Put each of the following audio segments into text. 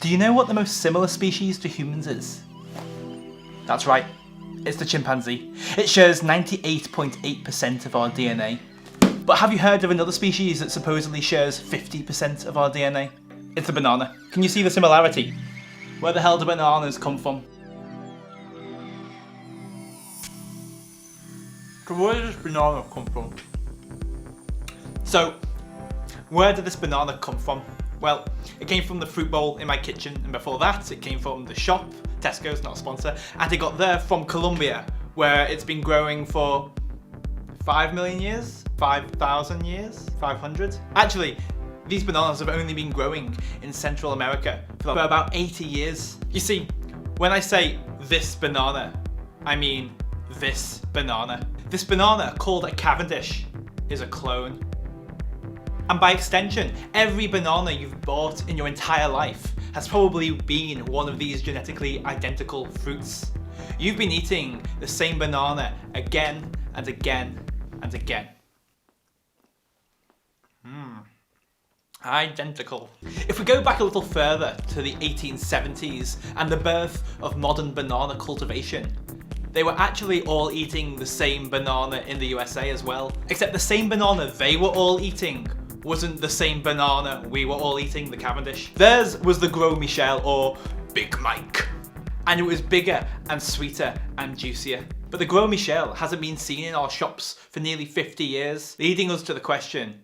Do you know what the most similar species to humans is? That's right, it's the chimpanzee. It shares 98.8% of our DNA. But have you heard of another species that supposedly shares 50% of our DNA? It's the banana. Can you see the similarity? Where the hell do bananas come from? So where did this banana come from? So, where did this banana come from? Well, it came from the fruit bowl in my kitchen, and before that it came from the shop, Tesco's, not a sponsor, and it got there from Colombia, where it's been growing for 5 million years? 5,000 years? 500? Actually, these bananas have only been growing in Central America for about 80 years. You see, when I say this banana, I mean this banana. This banana, called a Cavendish, is a clone. And by extension, every banana you've bought in your entire life has probably been one of these genetically identical fruits. You've been eating the same banana again and again and again. Identical. If we go back a little further to the 1870s and the birth of modern banana cultivation, they were actually all eating the same banana in the USA as well. Except the same banana they were all eating wasn't the same banana we were all eating, the Cavendish. Theirs was the Gros Michel, or Big Mike. And it was bigger and sweeter and juicier. But the Gros Michel hasn't been seen in our shops for nearly 50 years, leading us to the question,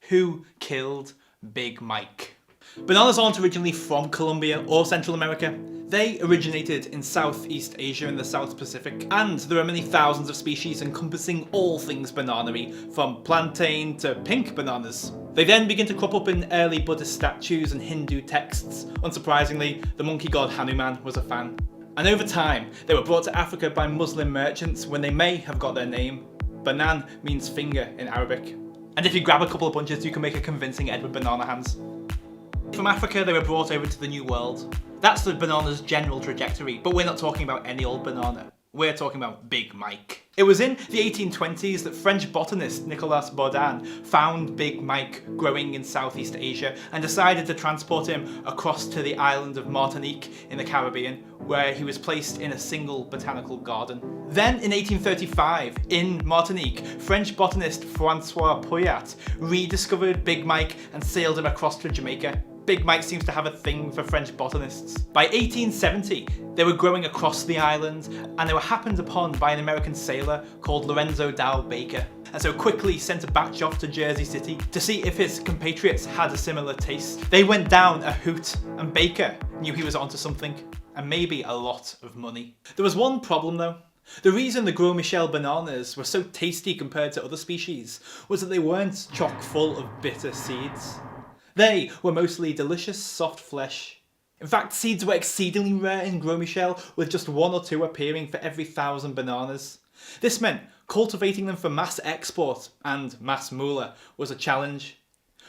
who killed Big Mike? Bananas aren't originally from Colombia or Central America. They originated in Southeast Asia and the South Pacific, and there are many thousands of species encompassing all things banana-y, from plantain to pink bananas. They then begin to crop up in early Buddhist statues and Hindu texts. Unsurprisingly, the monkey god Hanuman was a fan. And over time, they were brought to Africa by Muslim merchants when they may have got their name. Banan means finger in Arabic. And if you grab a couple of bunches, you can make a convincing Edward banana hands. From Africa, they were brought over to the New World. That's the banana's general trajectory, but we're not talking about any old banana. We're talking about Big Mike. It was in the 1820s that French botanist Nicolas Bourdin found Big Mike growing in Southeast Asia and decided to transport him across to the island of Martinique in the Caribbean, where he was placed in a single botanical garden. Then in 1835, in Martinique, French botanist Francois Pouillat rediscovered Big Mike and sailed him across to Jamaica. Big Mike seems to have a thing for French botanists. By 1870, they were growing across the island, and they were happened upon by an American sailor called Lorenzo Dow Baker, and so quickly sent a batch off to Jersey City to see if his compatriots had a similar taste. They went down a hoot, and Baker knew he was onto something, and maybe a lot of money. There was one problem though. The reason the Gros Michel bananas were so tasty compared to other species was that they weren't chock full of bitter seeds. They were mostly delicious, soft flesh. In fact, seeds were exceedingly rare in Gros Michel, with just 1 or 2 appearing for every 1,000 bananas. This meant cultivating them for mass export and mass moolah was a challenge.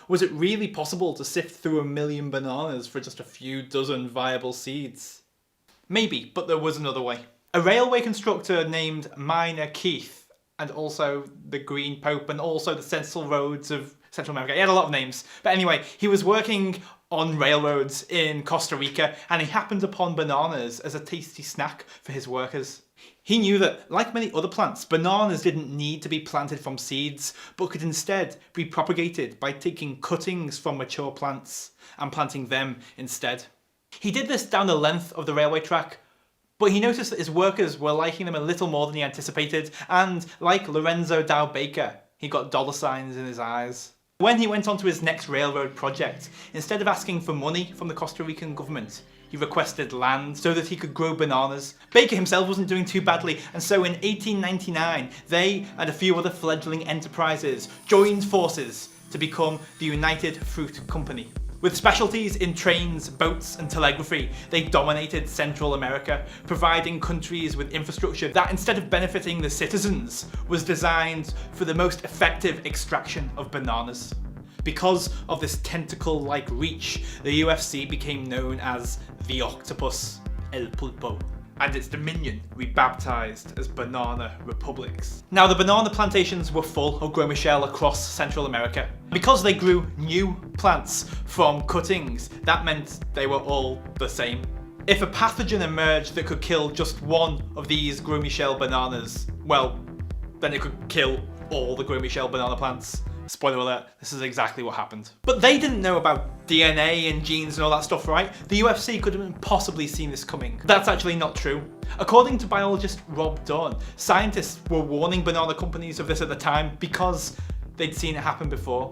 Was it really possible to sift through 1 million bananas for just a few dozen viable seeds? Maybe, but there was another way. A railway constructor named Minor Keith, and also the Green Pope, and also the Central Roads of Central America. He had a lot of names. But anyway, he was working on railroads in Costa Rica, and he happened upon bananas as a tasty snack for his workers. He knew that, like many other plants, bananas didn't need to be planted from seeds, but could instead be propagated by taking cuttings from mature plants and planting them instead. He did this down the length of the railway track, but he noticed that his workers were liking them a little more than he anticipated, and like Lorenzo Dow Baker, he got dollar signs in his eyes. When he went on to his next railroad project, instead of asking for money from the Costa Rican government, he requested land so that he could grow bananas. Baker himself wasn't doing too badly, and so in 1899, they and a few other fledgling enterprises joined forces to become the United Fruit Company. With specialties in trains, boats and telegraphy, they dominated Central America, providing countries with infrastructure that, instead of benefiting the citizens, was designed for the most effective extraction of bananas. Because of this tentacle-like reach, the UFC became known as the octopus, El Pulpo. and its dominion rebaptised as banana republics. Now, the banana plantations were full of Gros Michel across Central America. Because they grew new plants from cuttings, that meant they were all the same. If a pathogen emerged that could kill just one of these Gros Michel bananas, well, then it could kill all the Gros Michel banana plants. Spoiler alert, this is exactly what happened. But they didn't know about DNA and genes and all that stuff, right? The UFC couldn't have possibly seen this coming. That's actually not true. According to biologist Rob Dunn, scientists were warning banana companies of this at the time because they'd seen it happen before,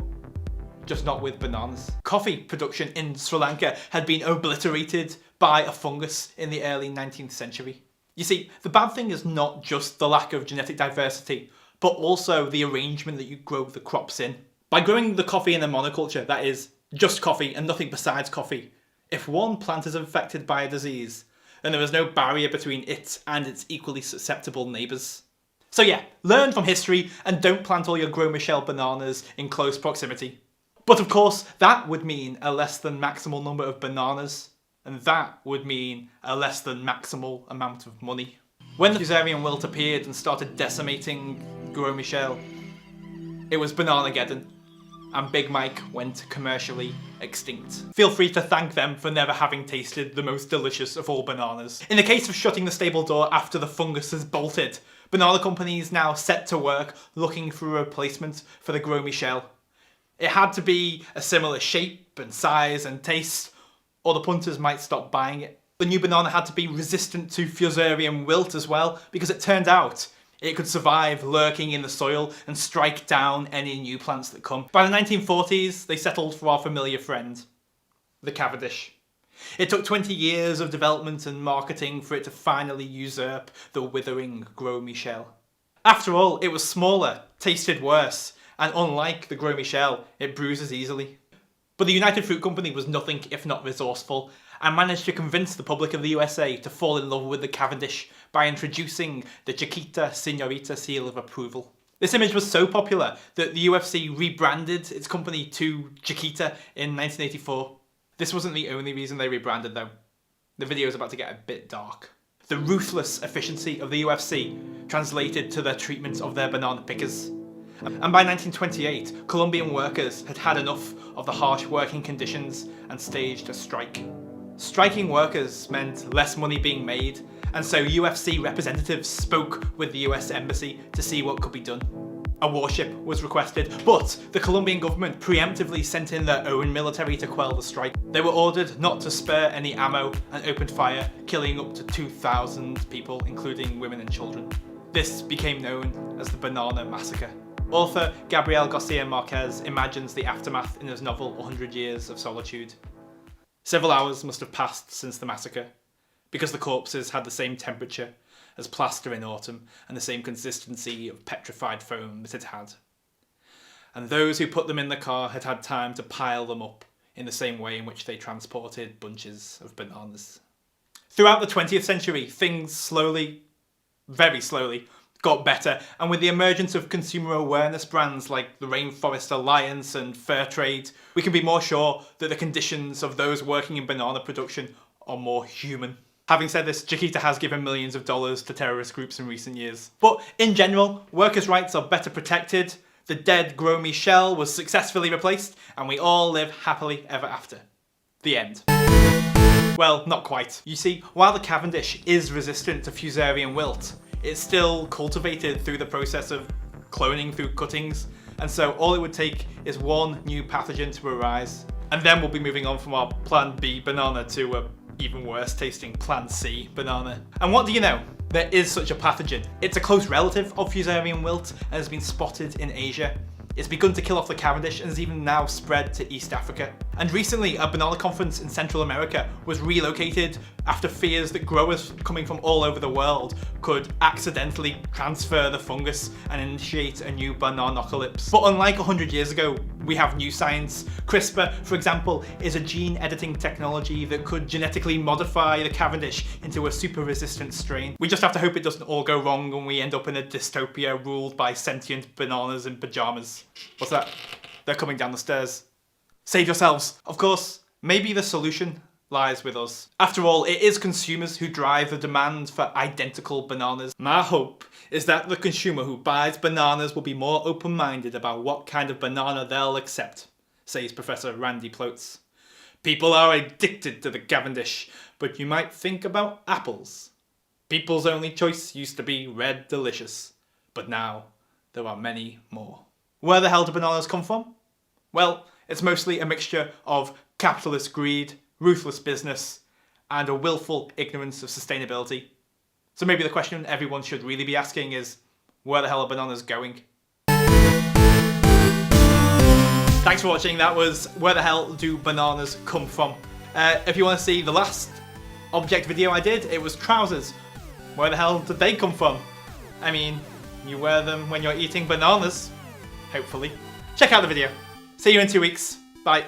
just not with bananas. Coffee production in Sri Lanka had been obliterated by a fungus in the early 19th century. You see, the bad thing is not just the lack of genetic diversity, but also the arrangement that you grow the crops in. By growing the coffee in a monoculture, that is, just coffee and nothing besides coffee, if one plant is infected by a disease, then there is no barrier between it and its equally susceptible neighbours. So yeah, learn from history and don't plant all your Gros Michel bananas in close proximity. But of course, that would mean a less than maximal number of bananas, and that would mean a less than maximal amount of money. When the fusarium wilt appeared and started decimating Gros Michel, it was Bananageddon, and Big Mike went commercially extinct. Feel free to thank them for never having tasted the most delicious of all bananas. In the case of shutting the stable door after the fungus has bolted, banana companies now set to work looking for a replacement for the Gros Michel. It had to be a similar shape and size and taste, or the punters might stop buying it. The new banana had to be resistant to fusarium wilt as well, because it turned out it could survive lurking in the soil and strike down any new plants that come. By the 1940s, they settled for our familiar friend, the Cavendish. It took 20 years of development and marketing for it to finally usurp the withering Gros Michel. After all, it was smaller, tasted worse, and unlike the Gros Michel, it bruises easily. But the United Fruit Company was nothing if not resourceful, and managed to convince the public of the USA to fall in love with the Cavendish by introducing the Chiquita Señorita seal of approval. This image was so popular that the UFC rebranded its company to Chiquita in 1984. This wasn't the only reason they rebranded though. The video is about to get a bit dark. The ruthless efficiency of the UFC translated to their treatment of their banana pickers. And by 1928, Colombian workers had had enough of the harsh working conditions and staged a strike. Striking workers meant less money being made, and so UFC representatives spoke with the US Embassy to see what could be done. A warship was requested, but the Colombian government preemptively sent in their own military to quell the strike. They were ordered not to spare any ammo and opened fire, killing up to 2,000 people, including women and children. This became known as the Banana Massacre. Author Gabriel Garcia Marquez imagines the aftermath in his novel 100 Years of Solitude. Several hours must have passed since the massacre, because the corpses had the same temperature as plaster in autumn and the same consistency of petrified foam that it had. And those who put them in the car had had time to pile them up in the same way in which they transported bunches of bananas. Throughout the 20th century, things slowly, very slowly, got better, and with the emergence of consumer awareness brands like the Rainforest Alliance and Fairtrade, we can be more sure that the conditions of those working in banana production are more human. Having said this, Chiquita has given millions of dollars to terrorist groups in recent years. But in general, workers' rights are better protected, the dead Gros Michel was successfully replaced, and we all live happily ever after. The end. Well, not quite. You see, while the Cavendish is resistant to fusarium wilt, it's still cultivated through the process of cloning through cuttings, and so all it would take is one new pathogen to arise, and then we'll be moving on from our Plan B banana to a even worse tasting Plan C banana. And what do you know? There is such a pathogen. It's a close relative of fusarium wilt and has been spotted in Asia. It's begun to kill off the Cavendish and has even now spread to East Africa. And recently, a banana conference in Central America was relocated after fears that growers coming from all over the world could accidentally transfer the fungus and initiate a new bananacalypse. But unlike 100 years ago, we have new science. CRISPR, for example, is a gene editing technology that could genetically modify the Cavendish into a super resistant strain. We just have to hope it doesn't all go wrong and we end up in a dystopia ruled by sentient bananas in pajamas. What's that? They're coming down the stairs. Save yourselves. Of course, maybe the solution lies with us. After all, it is consumers who drive the demand for identical bananas. My hope is that the consumer who buys bananas will be more open-minded about what kind of banana they'll accept, says Professor Randy Plotz. People are addicted to the Cavendish, but you might think about apples. People's only choice used to be Red Delicious, but now there are many more. Where the hell do bananas come from? Well, it's mostly a mixture of capitalist greed, ruthless business, and a willful ignorance of sustainability. So maybe the question everyone should really be asking is, where the hell are bananas going? Thanks for watching. That was Where the Hell Do Bananas Come From? If you want to see the last object video I did, it was trousers. Where the hell did they come from? I mean, you wear them when you're eating bananas, hopefully. Check out the video. See you in 2 weeks. Bye.